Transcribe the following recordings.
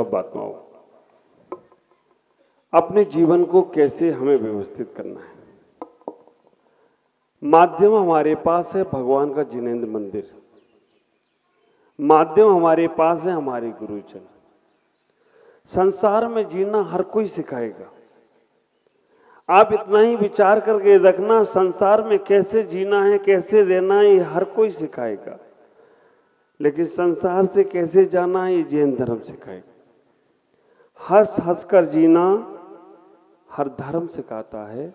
बातमाओं, अपने जीवन को कैसे हमें व्यवस्थित करना है। माध्यम हमारे पास है भगवान का जिनेंद्र मंदिर, माध्यम हमारे पास है हमारे गुरुजन। संसार में जीना हर कोई सिखाएगा। आप इतना ही विचार करके रखना, संसार में कैसे जीना है, कैसे रहना है, ये हर कोई सिखाएगा, लेकिन संसार से कैसे जाना है ये जैन धर्म सिखाएगा। हंस हंस कर जीना हर धर्म सिखाता है,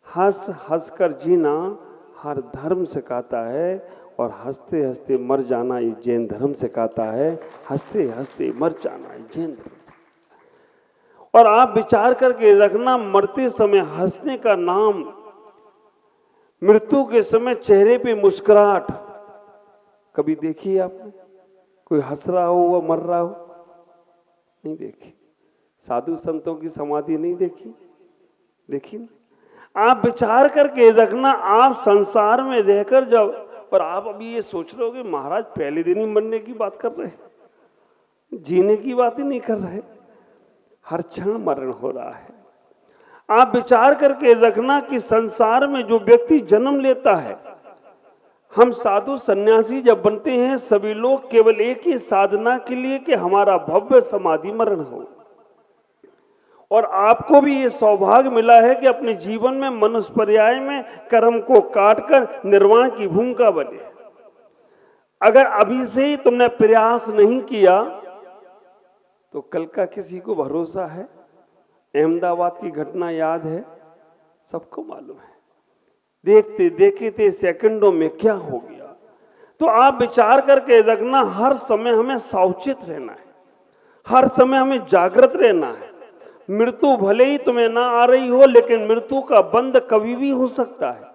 हंस हंस कर जीना हर धर्म सिखाता है, और हंसते हंसते मर जाना ये जैन धर्म सिखाता है। हंसते हंसते मर जाना ये जैन धर्म सिखाता है। और आप विचार करके रखना, मरते समय हंसने का नाम, मृत्यु के समय चेहरे पे मुस्कुराहट कभी देखी है आपने? कोई हंस रहा हो व मर रहा हो? नहीं देखी। साधु संतों की समाधि नहीं देखी? देखी ना। आप विचार करके रखना, आप संसार में रहकर जब, और आप अभी ये सोच रहे हो कि महाराज पहले दिन ही मरने की बात कर रहे हैं, जीने की बात ही नहीं कर रहे। हर क्षण मरण हो रहा है। आप विचार करके रखना कि संसार में जो व्यक्ति जन्म लेता है, हम साधु सन्यासी जब बनते हैं, सभी लोग केवल एक ही साधना के लिए कि हमारा भव्य समाधि मरण हो। और आपको भी ये सौभाग्य मिला है कि अपने जीवन में मनुष्य पर्याय में कर्म को काटकर निर्वाण की भूमिका बने। अगर अभी से ही तुमने प्रयास नहीं किया तो कल का किसी को भरोसा है? अहमदाबाद की घटना याद है, सबको मालूम है। देखते देखते सेकंडों में क्या हो गया। तो आप विचार करके रखना, हर समय हमें सावचेत रहना है, हर समय हमें जागृत रहना है। मृत्यु भले ही तुम्हें ना आ रही हो, लेकिन मृत्यु का बंध कभी भी हो सकता है।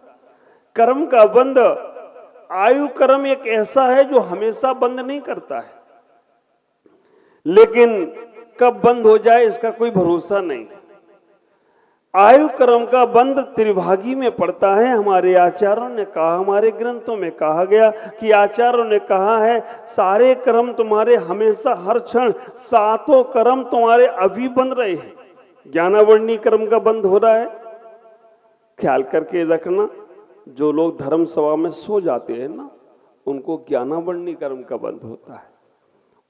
कर्म का बंध, आयु कर्म एक ऐसा है जो हमेशा बंद नहीं करता है, लेकिन कब बंद हो जाए इसका कोई भरोसा नहीं। आयु कर्म का बंध त्रिभागी में पड़ता है। हमारे आचार्यों ने कहा, हमारे ग्रंथों में कहा गया कि आचार्यों ने कहा है, सारे कर्म तुम्हारे हमेशा हर क्षण, सातों कर्म तुम्हारे अभी बंध रहे हैं। ज्ञानावर्णी कर्म का बंद हो रहा है। ख्याल करके रखना, जो लोग धर्म सभा में सो जाते हैं ना, उनको ज्ञानावर्णी कर्म का बंद होता है,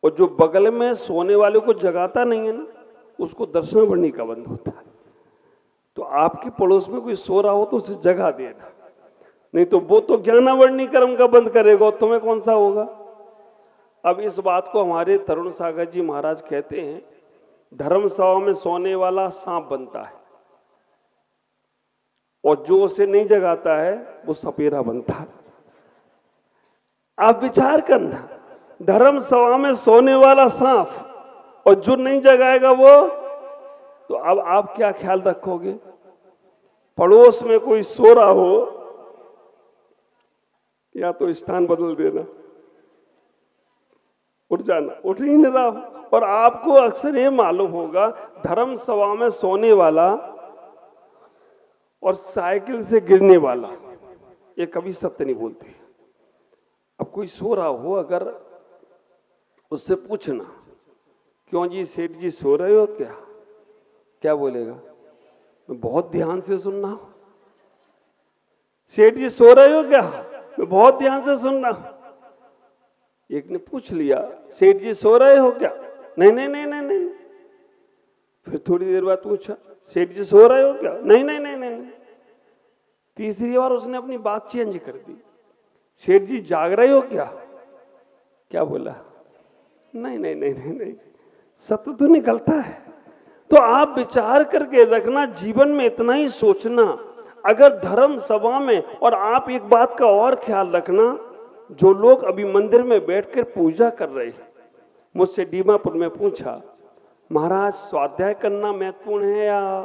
और जो बगल में सोने वाले को जगाता नहीं है ना, उसको दर्शनावर्णी का बंद होता है। तो आपके पड़ोस में कोई सो रहा हो तो उसे जगा देना, नहीं तो वो तो ज्ञानावर्णी कर्म का बंद करेगा, तुम्हें कौन सा होगा। अब इस बात को हमारे तरुण सागर जी महाराज कहते हैं, धर्म सभा में सोने वाला सांप बनता है, और जो उसे नहीं जगाता है वो सपेरा बनता है। आप विचार करना, धर्म सभा में सोने वाला सांप, और जो नहीं जगाएगा वो, तो अब आप क्या ख्याल रखोगे? पड़ोस में कोई सो रहा हो, या तो स्थान बदल देना, उठ जाना, उठ ही नहीं रहा हो। और आपको अक्सर ये मालूम होगा, धर्म सभा में सोने वाला और साइकिल से गिरने वाला ये कभी सत्य नहीं बोलते। अब कोई सो रहा हो, अगर उससे पूछना, क्यों जी सेठ जी सो रहे हो क्या? क्या बोलेगा? मैं बहुत ध्यान से सुनना। सेठ जी सो रहे हो क्या? मैं बहुत ध्यान से सुनना। एक ने पूछ लिया, सेठ जी सो रहे हो क्या? नहीं नहीं नहीं नहीं नहीं। फिर थोड़ी देर बाद पूछा, सेठ जी सो रहे हो क्या? नहीं नहीं नहीं नहीं। तीसरी बार उसने अपनी बात चेंज कर दी, सेठ जी जाग रहे हो क्या? क्या बोला? नहीं नहीं नहीं नहीं नहीं। सत्य तो निकलता है। तो आप विचार करके रखना, जीवन में इतना ही सोचना। अगर धर्म सभा में, और आप एक बात का और ख्याल रखना, जो लोग अभी मंदिर में बैठकर पूजा कर रहे हैं, मुझसे दीमापुर में पूछा, महाराज स्वाध्याय करना महत्वपूर्ण है या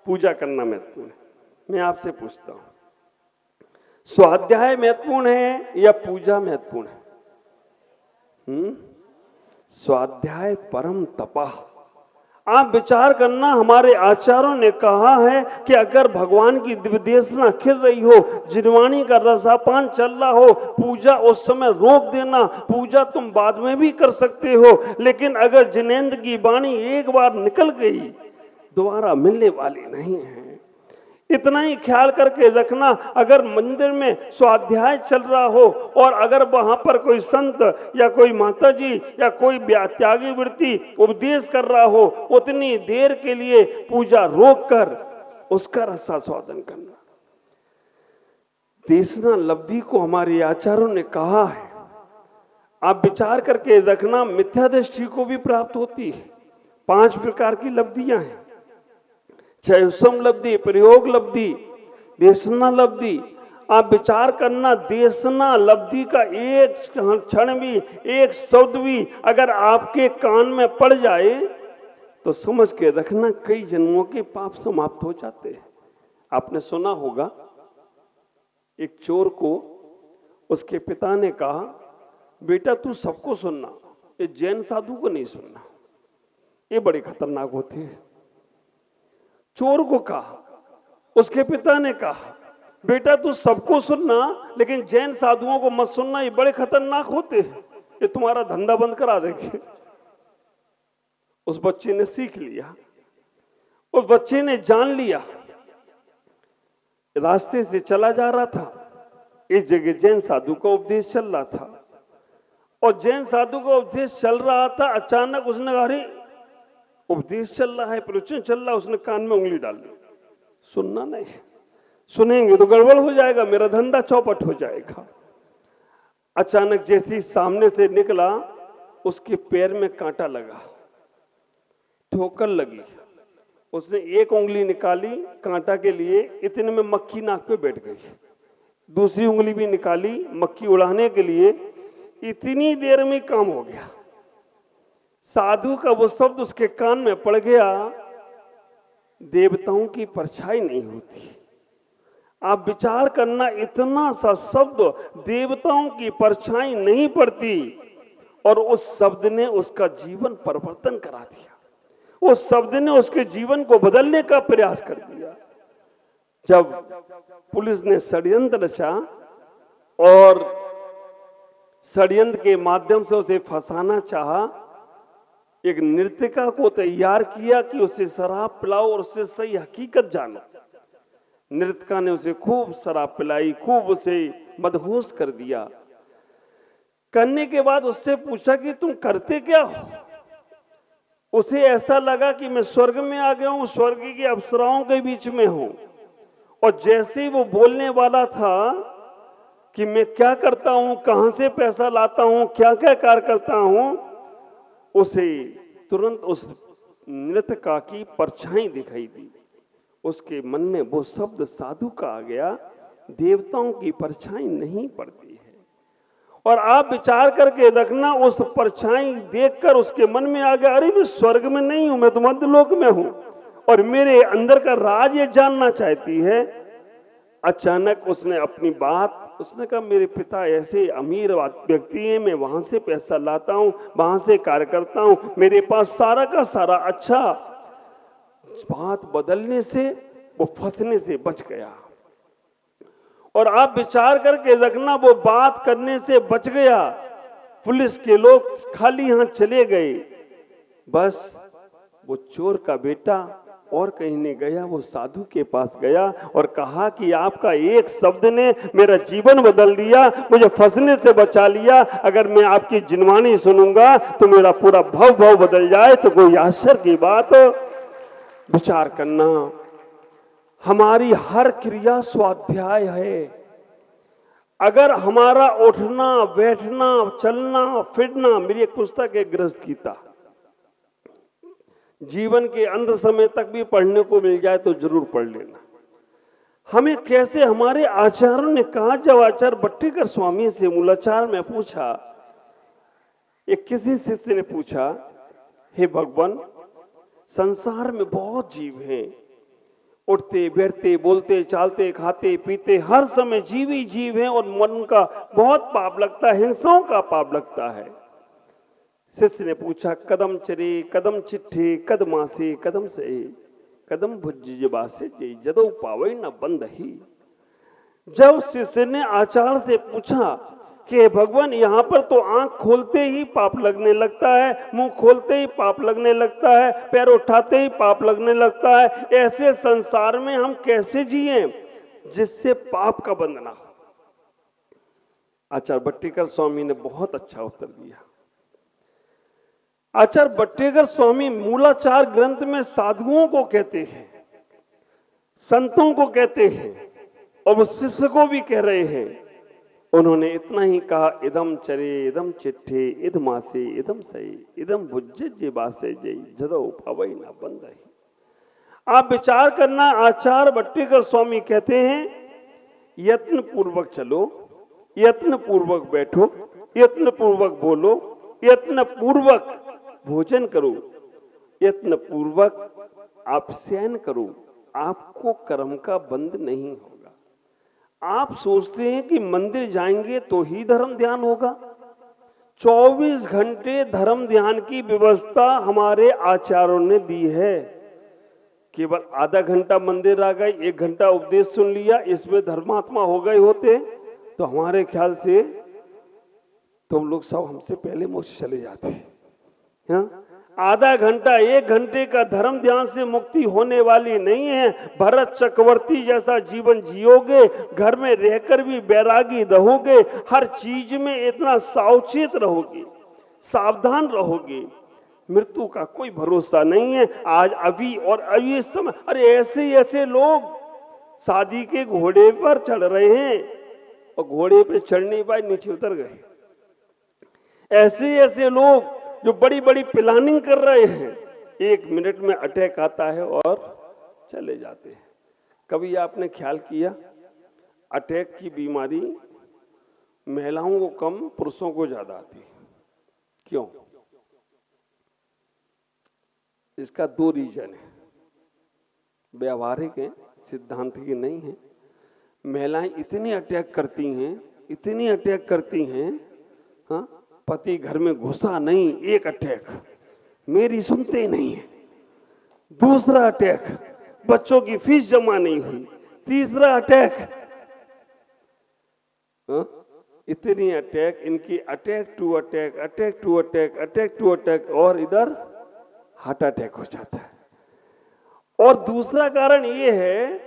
पूजा करना महत्वपूर्ण है? मैं आपसे पूछता हूं, स्वाध्याय महत्वपूर्ण है या पूजा महत्वपूर्ण है? स्वाध्याय परम तपः। आप विचार करना, हमारे आचार्यों ने कहा है कि अगर भगवान की दिव्यदेशना खिल रही हो, जिनवाणी का रसापान चल रहा हो, पूजा उस समय रोक देना। पूजा तुम बाद में भी कर सकते हो, लेकिन अगर जिनेंद्र की वाणी एक बार निकल गई दोबारा मिलने वाली नहीं है। इतना ही ख्याल करके रखना, अगर मंदिर में स्वाध्याय चल रहा हो और अगर वहां पर कोई संत या कोई माता जी या कोई त्यागी वृत्ति उपदेश कर रहा हो, उतनी देर के लिए पूजा रोककर उसका रसास्वादन करना। देशना लब्धि को हमारे आचार्यों ने कहा है, आप विचार करके रखना, मिथ्या दृष्टि को भी प्राप्त होती है। 5 प्रकार की लब्धियां हैं, चैसम लब्धि, प्रयोग लब्धि, देशना लब्धि। आप विचार करना, देशना लब्धि का एक क्षण भी, एक शब्द भी अगर आपके कान में पड़ जाए तो समझ के रखना कई जन्मों के पाप समाप्त हो जाते हैं। आपने सुना होगा, एक चोर को उसके पिता ने कहा, बेटा तू सबको सुनना, ये जैन साधु को नहीं सुनना, ये बड़े खतरनाक होते हैं। चोर को कहा, उसके पिता ने कहा, बेटा तू सबको सुनना लेकिन जैन साधुओं को मत सुनना, ये बड़े खतरनाक होते हैं, ये तुम्हारा धंधा बंद करा देंगे। उस बच्चे ने सीख लिया, उस बच्चे ने जान लिया। रास्ते से चला जा रहा था, इस जगह जैन साधु का उपदेश चल रहा था, और जैन साधु का उपदेश चल रहा था। अचानक उसने कहा, अरे उपदेश चल रहा है, प्रवचन चल रहा है। उसने कान में उंगली डाल दी, सुनना नहीं, सुनेंगे तो गड़बड़ हो जाएगा, मेरा धंधा चौपट हो जाएगा। अचानक जैसे सामने से निकला, उसके पैर में कांटा लगा, ठोकर लगी। उसने एक उंगली निकाली कांटा के लिए, इतने में मक्खी नाक पे बैठ गई। दूसरी उंगली भी निकाली मक्खी उड़ाने के लिए, इतनी देर में काम हो गया। साधु का वो शब्द उसके कान में पड़ गया, देवताओं की परछाई नहीं होती। आप विचार करना, इतना सा शब्द देवताओं की परछाई नहीं पड़ती, और उस शब्द ने उसका जीवन परिवर्तन करा दिया। उस शब्द ने उसके जीवन को बदलने का प्रयास कर दिया। जब पुलिस ने षड्यंत्र रचा और षड्यंत्र के माध्यम से उसे फंसाना चाहा, एक नृत्यिका को तैयार किया कि उसे शराब पिलाओ और उससे सही हकीकत जानो। नृत्यिका ने उसे खूब शराब पिलाई, खूब उसे मदहोश कर दिया। करने के बाद उससे पूछा कि तुम करते क्या हो? उसे ऐसा लगा कि मैं स्वर्ग में आ गया हूं, स्वर्ग की अप्सराओं के बीच में हूं। और जैसे ही वो बोलने वाला था कि मैं क्या करता हूं, कहां से पैसा लाता हूं, क्या क्या कार्य करता हूं, उसे तुरंत उस नृत्यिका की परछाई दिखाई दी। उसके मन में वो शब्द साधु का आ गया, देवताओं की परछाई नहीं पड़ती है। और आप विचार करके रखना, उस परछाई देखकर उसके मन में आ गया, अरे मैं स्वर्ग में नहीं हूं, मैं तो मध्यलोक में हूं, और मेरे अंदर का राज ये जानना चाहती है। अचानक उसने अपनी बात, उसने कहा मेरे पिता ऐसे अमीर व्यक्ति हैं, मैं वहां से पैसा लाता हूं, वहां से कार्य करता हूं, मेरे पास सारा का सारा। अच्छा, बात बदलने से वो फंसने से बच गया। और आप विचार करके रखना, वो बात करने से बच गया। पुलिस के लोग खाली हाथ चले गए। बस वो चोर का बेटा और कहीं नहीं गया, वो साधु के पास गया और कहा कि आपका एक शब्द ने मेरा जीवन बदल दिया, मुझे फंसने से बचा लिया। अगर मैं आपकी जिनवाणी सुनूंगा तो मेरा पूरा भव बदल जाए तो कोई आश्चर्य की बात। विचार करना, हमारी हर क्रिया स्वाध्याय है। अगर हमारा उठना, बैठना, चलना, फिरना, मेरी एक पुस्तक है गृहस्थ गीता, जीवन के अंत समय तक भी पढ़ने को मिल जाए तो जरूर पढ़ लेना। हमें कैसे हमारे आचार्यों ने कहा, जब आचार्य भट्टिकर स्वामी से मूलाचार में पूछा, एक किसी शिष्य ने पूछा, हे भगवान, संसार में बहुत जीव हैं, उठते बैठते बोलते चालते खाते पीते हर समय जीव ही जीव हैं, और मन का बहुत पाप लगता है, हिंसाओं का पाप लगता है। शिष्य ने पूछा, कदम चरे कदम चिट्ठे कदमासे कदम से कदम भुज्जबासे जय जदो पावई न बंद ही। जब शिष्य ने आचार्य से पूछा कि भगवान यहाँ पर तो आंख खोलते ही पाप लगने लगता है, मुंह खोलते ही पाप लगने लगता है, पैर उठाते ही पाप लगने लगता है, ऐसे संसार में हम कैसे जिए जिससे पाप का बंध ना हो। आचार्य भट्टिकर स्वामी ने बहुत अच्छा उत्तर दिया। आचार्य भट्टिकर स्वामी मूलाचार ग्रंथ में साधुओं को कहते हैं, संतों को कहते हैं और वो शिष्य को भी कह रहे हैं। उन्होंने इतना ही कहा, इदम चरे इदम चिट्ठे इदमासे इदम सही इदम भुज्जे बासे जय जदो पावई न बंद ही। आप विचार करना, आचार्य भट्टिकर स्वामी कहते हैं, यत्न पूर्वक चलो, यत्न पूर्वक बैठो, यत्न पूर्वक बोलो, यत्न पूर्वक भोजन करो, यत्न पूर्वक आप शयन करो, आपको कर्म का बंध नहीं होगा। आप सोचते हैं कि मंदिर जाएंगे तो ही धर्म ध्यान होगा। 24 घंटे धर्म ध्यान की व्यवस्था हमारे आचार्यों ने दी है। केवल आधा घंटा मंदिर आ गए, 1 घंटा उपदेश सुन लिया, इसमें धर्मात्मा हो गए होते तो हमारे ख्याल से तुम लोग सब हमसे पहले मोक्ष चले जाते हैं। आधा घंटा 1 घंटे का धर्म ध्यान से मुक्ति होने वाली नहीं है। भरत चक्रवर्ती जैसा जीवन जियोगे, घर में रहकर भी बैरागी रहोगे, हर चीज में इतना सावचेत रहोगे, सावधान रहोगे, मृत्यु का कोई भरोसा नहीं है। आज अभी और अभी इस समय, अरे ऐसे लोग शादी के घोड़े पर चढ़ रहे हैं और घोड़े पे चढ़ने पाए नीचे उतर गए। ऐसे लोग जो बड़ी बड़ी प्लानिंग कर रहे हैं, 1 मिनट में अटैक आता है और चले जाते हैं। कभी आपने ख्याल किया, अटैक की बीमारी महिलाओं को कम, पुरुषों को ज्यादा आती है, क्यों? इसका 2 रीजन है, व्यवहारिक है, सिद्धांतिक नहीं है। महिलाएं इतनी अटैक करती हैं, हाँ, पति घर में घुसा नहीं, 1 अटैक, मेरी सुनते नहीं है, दूसरा अटैक, बच्चों की फीस जमा नहीं हुई, तीसरा अटैक, इतनी अटैक, इनकी अटैक टू अटैक और इधर हार्ट अटैक हो जाता है। और दूसरा कारण ये है,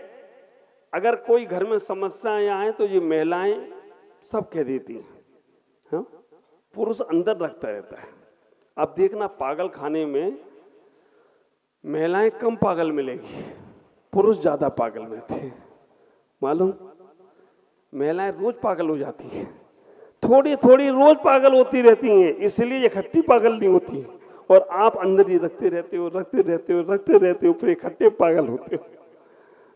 अगर कोई घर में समस्याएं आए तो ये महिलाएं सब कह देती हैं, हाँ? पुरुष अंदर रखता रहता है। अब देखना, पागल खाने में महिलाएं कम पागल मिलेगी, पुरुष ज्यादा पागल मिलते हैं। मालूम, महिलाएं रोज पागल हो जाती हैं, थोड़ी रोज पागल होती रहती हैं, इसलिए इकट्ठी पागल नहीं होती। और आप अंदर ही रखते रहते हो, फिर इकट्ठे पागल होते हो।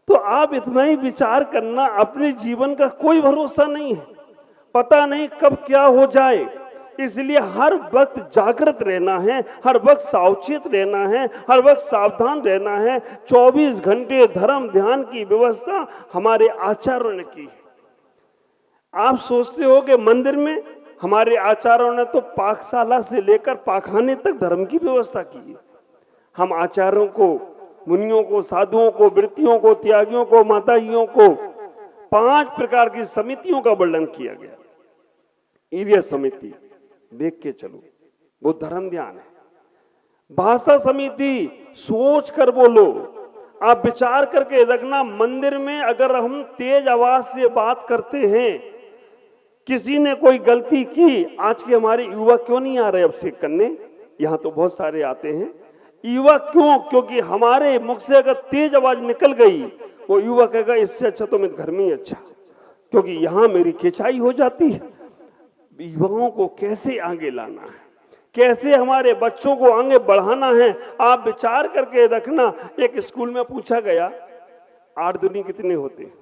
तो आप इतना ही विचार करना, अपने जीवन का कोई भरोसा नहीं है, पता नहीं कब क्या हो जाए, इसलिए हर वक्त जागृत रहना है, हर वक्त सावचेत रहना है, हर वक्त सावधान रहना है। 24 घंटे धर्म ध्यान की व्यवस्था हमारे आचार्यों ने की है। आप सोचते हो कि मंदिर में, हमारे आचार्यों ने तो पाकशाला से लेकर पाखाने तक धर्म की व्यवस्था की है। हम आचार्यों को, मुनियों को, साधुओं को, वृत्तियों को, त्यागियों को, माताजियों को 5 प्रकार की समितियों का वर्णन किया गया। ईर्य समिति, देख के चलो, वो धर्म ध्यान है। भाषा समिति, सोच कर बोलो। आप विचार करके रखना, मंदिर में अगर हम तेज आवाज से बात करते हैं, किसी ने कोई गलती की, आज के हमारे युवा क्यों नहीं आ रहे अब से करने? यहाँ तो बहुत सारे आते हैं युवा, क्यों? क्योंकि हमारे मुख से अगर तेज आवाज निकल गई, वो युवा कहेगा इससे अच्छा तो मैं घर में ही अच्छा, क्योंकि यहाँ मेरी खिंचाई हो जाती है। युवाओं को कैसे आगे लाना है, कैसे हमारे बच्चों को आगे बढ़ाना है, आप विचार करके रखना। एक स्कूल में पूछा गया 8 दूनी कितने होते हैं?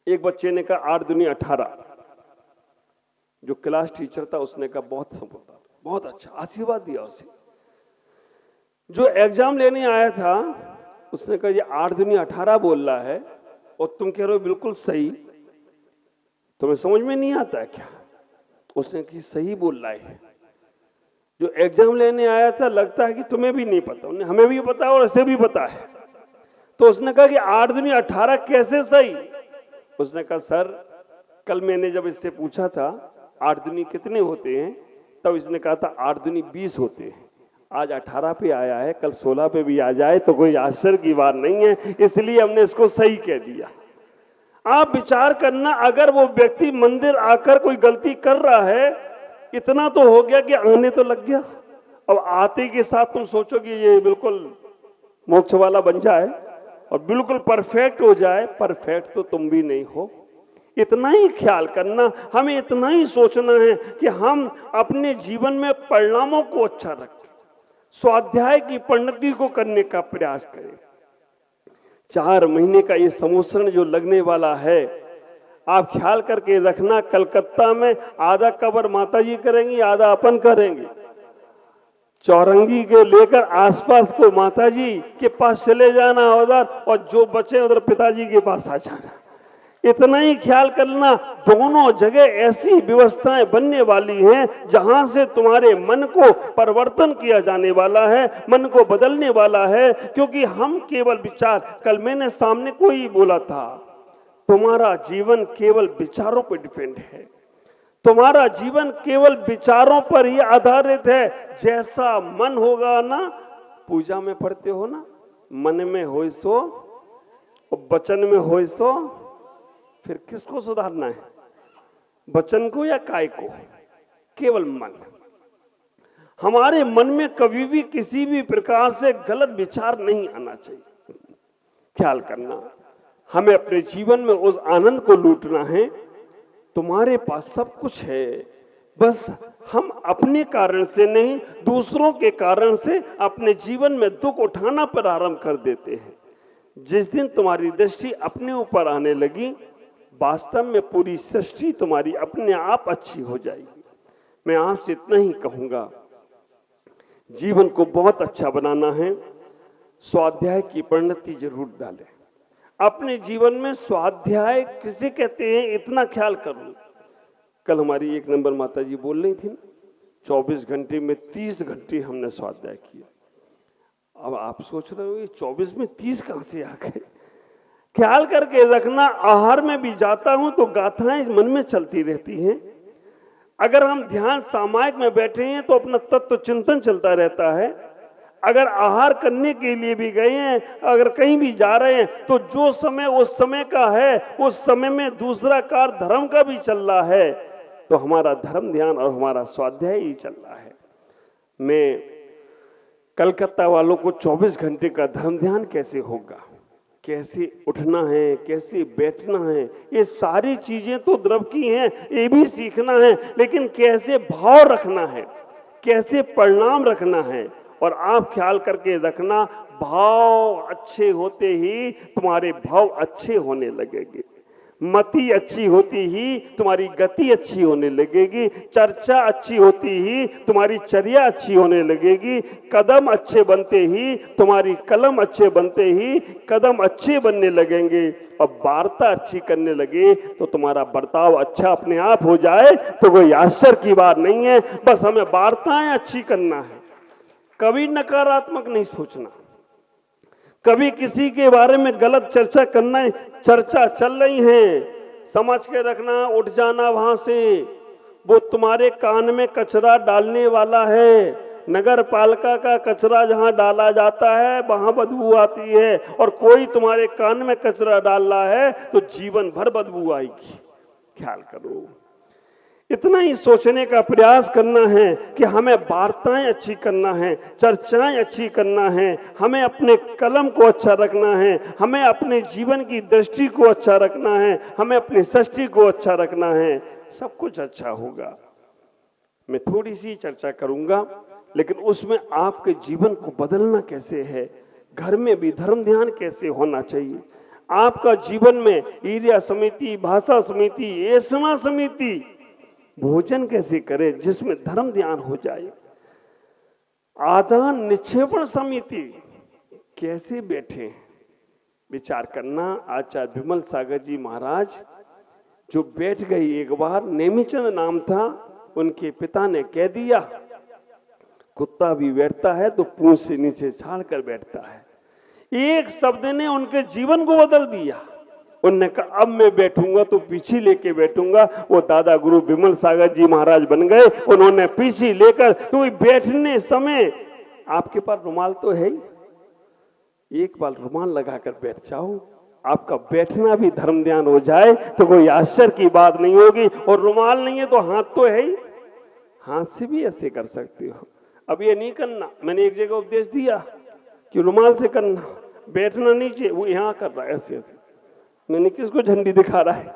एक बच्चे ने कहा 8 दूनी 18। जो क्लास टीचर था उसने कहा बहुत समझदार, बहुत अच्छा, आशीर्वाद दिया उसे। जो एग्जाम लेने आया था उसने कहा ये 8 दूनी 18 बोल रहा है और तुम कह रहे हो बिल्कुल सही, तुम्हें समझ में नहीं आता है क्या? उसने कहा सही बोल रहा है। जो एग्जाम लेने आया था, लगता है कि तुम्हें भी नहीं पता, उन्हें हमें भी पता है और ऐसे भी पता है। तो उसने कहा कि 8 दूनी 18 कैसे सही? उसने कहा सर, कल मैंने जब इससे पूछा था 8 दूनी कितने होते हैं, तब इसने कहा था 8 दूनी 20 होते हैं। आज 18 पे आया है, कल 16 पे भी आ जाए तो कोई आश्चर्य की बात नहीं है, इसलिए हमने इसको सही कह दिया। आप विचार करना, अगर वो व्यक्ति मंदिर आकर कोई गलती कर रहा है, इतना तो हो गया कि आने तो लग गया, अब आते के साथ तुम सोचो कि ये बिल्कुल मोक्ष वाला बन जाए और बिल्कुल परफेक्ट हो जाए। परफेक्ट तो तुम भी नहीं हो। इतना ही ख्याल करना, हमें इतना ही सोचना है कि हम अपने जीवन में परिणामों को अच्छा रखें, स्वाध्याय की परिणति को करने का प्रयास करें। 4 महीने का ये समोसरण जो लगने वाला है, आप ख्याल करके रखना, कलकत्ता में आधा कवर माताजी करेंगी, आधा अपन करेंगे। चौरंगी के लेकर आसपास को माताजी के पास चले जाना उधर, और जो बचे उधर पिताजी के पास आ जाना। इतना ही ख्याल करना, दोनों जगह ऐसी व्यवस्थाएं बनने वाली हैं जहां से तुम्हारे मन को परिवर्तन किया जाने वाला है, मन को बदलने वाला है। क्योंकि हम केवल विचार, कल मैंने सामने को ही बोला था, तुम्हारा जीवन केवल विचारों पर डिपेंड है, तुम्हारा जीवन केवल विचारों पर ही आधारित है। जैसा मन होगा ना, पूजा में पढ़ते हो ना, मन में होय सो और वचन में होय सो। फिर किसको सुधारना है, वचन को या काय को? केवल मन। हमारे मन में कभी भी किसी भी प्रकार से गलत विचार नहीं आना चाहिए। ख्याल करना, हमें अपने जीवन में उस आनंद को लूटना है। तुम्हारे पास सब कुछ है, बस हम अपने कारण से नहीं, दूसरों के कारण से अपने जीवन में दुख उठाना प्रारंभ कर देते हैं। जिस दिन तुम्हारी दृष्टि अपने ऊपर आने लगी, वास्तव में पूरी सृष्टि तुम्हारी अपने आप अच्छी हो जाएगी। मैं आपसे इतना ही कहूंगा, जीवन को बहुत अच्छा बनाना है, स्वाध्याय की परिणति जरूर डालें अपने जीवन में। स्वाध्याय किसे कहते हैं, इतना ख्याल करो। कल हमारी 1 नंबर माता जी बोल रही थी ना, 24 घंटे में 30 घंटे हमने स्वाध्याय किया। अब आप सोच रहे हो ये 24 में 30 कहां से आ गए? ख्याल करके रखना, आहार में भी जाता हूं तो गाथाएं मन में चलती रहती हैं। अगर हम ध्यान सामायिक में बैठे हैं तो अपना तत्व चिंतन चलता रहता है। अगर आहार करने के लिए भी गए हैं, अगर कहीं भी जा रहे हैं, तो जो समय उस समय का है, उस समय में दूसरा कार्य धर्म का भी चल रहा है, तो हमारा धर्म ध्यान और हमारा स्वाध्याय ही चल रहा है। मैं कलकत्ता वालों को 24 घंटे का धर्म ध्यान कैसे होगा, कैसे उठना है, कैसे बैठना है, ये सारी चीजें तो द्रव की हैं, ये भी सीखना है। लेकिन कैसे भाव रखना है, कैसे परिणाम रखना है। और आप ख्याल करके रखना, भाव अच्छे होते ही तुम्हारे भाव अच्छे होने लगेंगे, मति अच्छी होती ही तुम्हारी गति अच्छी होने लगेगी, चर्चा अच्छी होती ही तुम्हारी चर्या अच्छी होने लगेगी, कदम अच्छे बनते ही तुम्हारी कलम अच्छे बनते ही कदम अच्छे बनने लगेंगे, और वार्ता अच्छी करने लगे तो तुम्हारा बर्ताव अच्छा अपने आप हो जाए तो कोई आश्चर्य की बात नहीं है। बस हमें वार्ताएं अच्छी करना है, कभी नकारात्मक नहीं सोचना, कभी किसी के बारे में गलत चर्चा करना। चर्चा चल रही है, समझ के रखना, उठ जाना वहां से। वो तुम्हारे कान में कचरा डालने वाला है। नगर पालिका का कचरा जहां डाला जाता है वहां बदबू आती है, और कोई तुम्हारे कान में कचरा डाल रहा है तो जीवन भर बदबू आएगी। ख्याल करो, इतना ही सोचने का प्रयास करना है कि हमें वार्ताएं अच्छी करना है, चर्चाएं अच्छी करना है, हमें अपने कलम को अच्छा रखना है, हमें अपने जीवन की दृष्टि को अच्छा रखना है, हमें अपनी सृष्टि को अच्छा रखना है। सब कुछ अच्छा होगा। मैं थोड़ी सी चर्चा करूंगा, लेकिन उसमें आपके जीवन को बदलना कैसे है, घर में भी धर्म ध्यान कैसे होना चाहिए, आपका जीवन में ईर्ष्या समिति, भाषा समिति, ऐसा समिति, भोजन कैसे करें जिसमें धर्म ध्यान हो जाए, आदान निक्षेपण समिति कैसे बैठे, विचार करना। आचार्य विमल सागर जी महाराज जो बैठ गई एक बार, नेमीचंद नाम था, उनके पिता ने कह दिया कुत्ता भी बैठता है तो पूंछ से नीचे छाड़ कर बैठता है। एक शब्द ने उनके जीवन को बदल दिया। उन्होंने कहा अब मैं बैठूंगा तो पीछे लेके बैठूंगा। वो दादा गुरु विमल सागर जी महाराज बन गए। उन्होंने पीछे लेकर, क्योंकि बैठने समय आपके पास रुमाल तो है ही, एक बार रुमाल लगाकर बैठ जाओ, आपका बैठना भी धर्म ध्यान हो जाए तो कोई आश्चर्य की बात नहीं होगी। और रुमाल नहीं है तो हाथ तो है ही, हाथ से भी ऐसे कर सकते हो। अब ये नहीं करना, मैंने एक जगह उपदेश दिया कि रुमाल से करना, बैठना नीचे, वो यहाँ कर रहा है ऐसे ऐसे। मैंने किसको झंडी दिखा रहा है,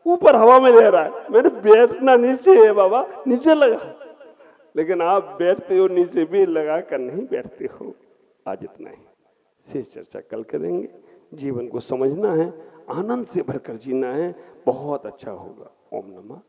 ऊपर हवा में ले रहा है। मैंने बैठना नीचे है बाबा, नीचे लगा। लेकिन आप बैठते हो नीचे भी लगा कर नहीं बैठते हो। आज इतना ही, शेष चर्चा कल करेंगे। जीवन को समझना है, आनंद से भरकर जीना है, बहुत अच्छा होगा। ओम नमः।